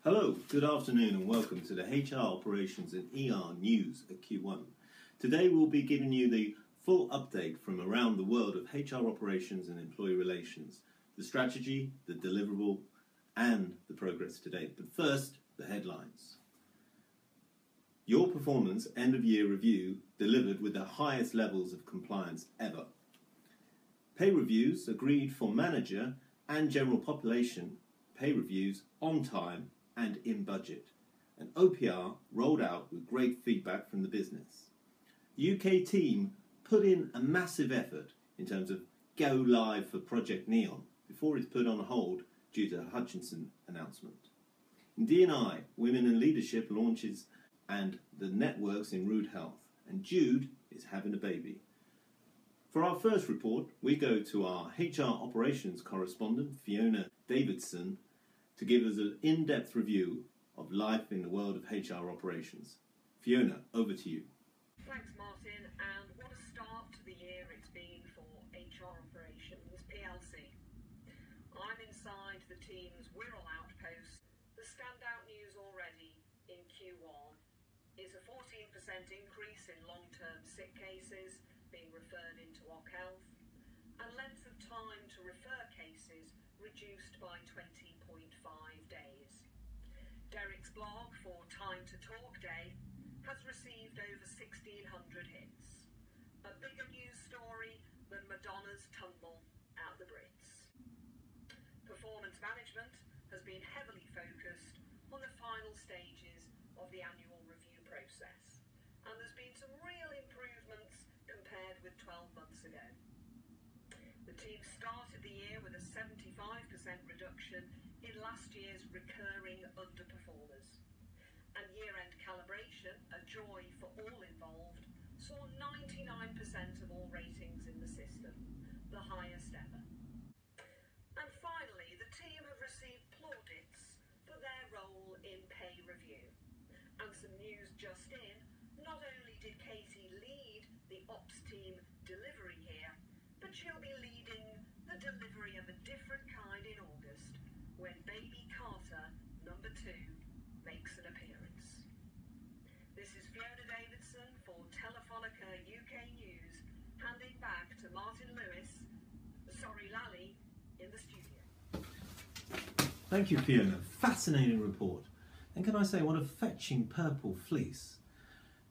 Hello, good afternoon and welcome to the HR Operations and ER News at Q1. Today we'll be giving you the full update from around the world of HR operations and employee relations, the strategy, the deliverable and the progress to date. But first, the headlines. Your performance end of year review delivered with the highest levels of compliance ever. Pay reviews agreed for manager and general population pay reviews on time and in budget. An OPR rolled out with great feedback from the business. The UK team put in a massive effort in terms of go live for Project Neon before it's put on hold due to the Hutchinson announcement. In D&I, Women in Leadership launches and the networks in Rude Health, and Jude is having a baby. For our first report, we go to our HR operations correspondent, Fiona Davidson, to give us an in-depth review of life in the world of HR operations. Fiona, over to you. Thanks, Martin, and what a start to the year it's been for HR Operations PLC. I'm inside the team's Wirral outpost. The standout news already in Q1 is a 14% increase in long-term sick cases being referred into OC Health, and length of time to refer cases reduced by 20.5 days. Derek's blog for Time to Talk Day has received over 1,600 hits. A bigger news story than Madonna's tumble out the Brits. Performance management has been heavily focused on the final stages of the annual review process, and there's been some real improvements compared with 12 months ago. The team started the year with a 75% reduction in last year's recurring underperformers. And year-end calibration, a joy for all involved, saw 99% of all ratings in the system, the highest ever. And finally, the team have received plaudits for their role in pay review. And some news just in, not only did Katie lead the ops team delivery here, but she'll be leading the delivery of a different kind in August, when baby Carter number 2 makes an appearance. This is Fiona Davidson for Telefonica UK News, handing back to Martin Lewis, Lally, in the studio. Thank you, Fiona. Fascinating report. And can I say, what a fetching purple fleece.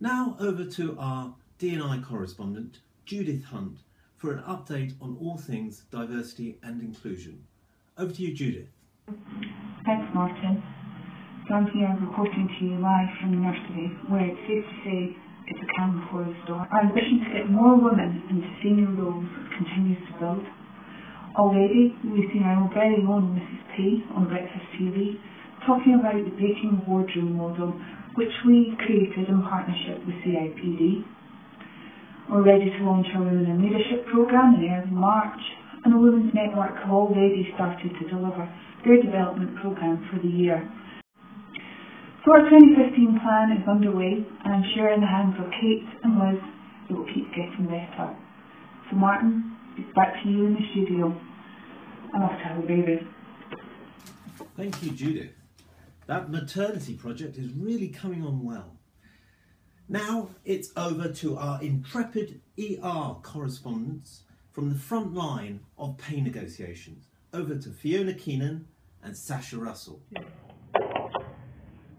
Now over to our D&I correspondent, Judith Hunt, for an update on all things diversity and inclusion. Over to you, Judith. Thanks, Martin. So I'm here reporting to you live from the nursery, where it's safe to say it's a cannon closed door. Our ambition to get more women into senior roles continues to build. Already, we've seen our very own Mrs. P on Breakfast TV talking about the Breaking Boardroom model, which we created in partnership with CIPD. We're ready to launch our Women in Leadership programme in early March, and the Women's Network have already started to deliver their development programme for the year. So our 2015 plan is underway, and I'm sure in the hands of Kate and Liz it will keep getting better. So Martin, it's back to you in the studio. I'm off to have a baby. Thank you, Judith. That maternity project is really coming on well. Now it's over to our intrepid ER correspondents from the front line of pay negotiations. Over to Fiona Keenan and Sasha Russell.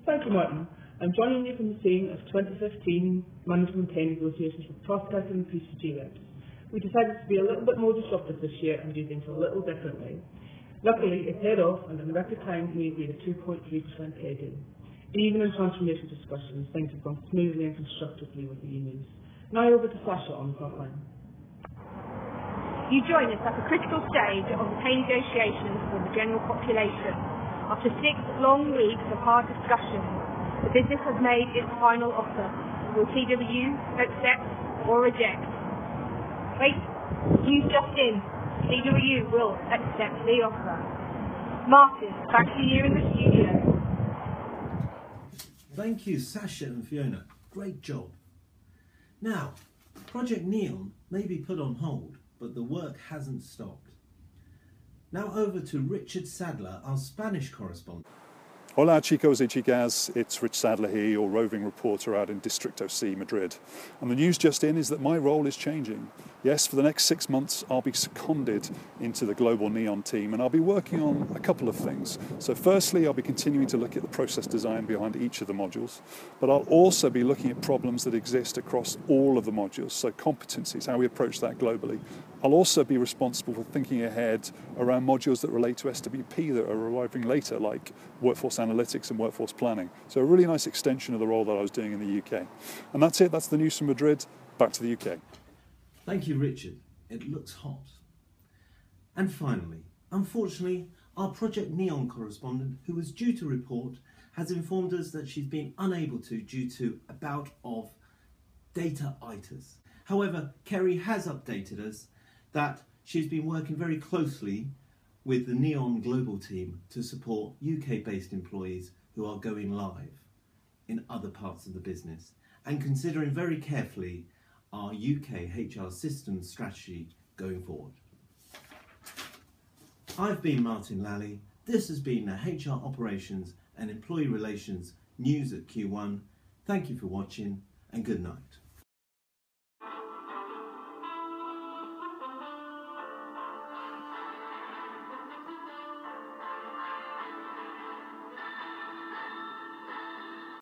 Thank you, Martin. I'm joining you from the scene of 2015 management pay negotiations with Prospect and PCG reps. We decided to be a little bit more disruptive this year and do things a little differently. Luckily, it paid off, and in record time we agreed a 2.3% pay deal. Even in transformation discussions, things have gone smoothly and constructively with the unions. Now over to Sasha on the front line. You join us at a critical stage of the pay negotiations for the general population. After 6 long weeks of hard discussions, the business has made its final offer. Will TWU accept or reject? Wait, news just in. TWU will accept the offer. Martin, back to you in the studio. Thank you, Sasha and Fiona. Great job. Now, Project Neon may be put on hold, but the work hasn't stopped. Now over to Richard Sadler, our Spanish correspondent. Hola chicos y chicas, it's Rich Sadler here, your roving reporter out in Distrito C, Madrid. And the news just in is that my role is changing. Yes, for the next 6 months I'll be seconded into the global NEON team, and I'll be working on a couple of things. So firstly, I'll be continuing to look at the process design behind each of the modules, but I'll also be looking at problems that exist across all of the modules, so competencies, how we approach that globally. I'll also be responsible for thinking ahead around modules that relate to SWP that are arriving later, like workforce analytics and workforce planning. So a really nice extension of the role that I was doing in the UK. And that's it, that's the news from Madrid. Back to the UK. Thank you, Richard. It looks hot. And finally, unfortunately, our Project NEON correspondent, who was due to report, has informed us that she's been unable to due to a bout of data-itis. However, Kerry has updated us that she's been working very closely with the NEON Global team to support UK-based employees who are going live in other parts of the business and considering very carefully our UK HR systems strategy going forward. I've been Martin Lally. This has been the HR Operations and Employee Relations News at Q1. Thank you for watching and good night.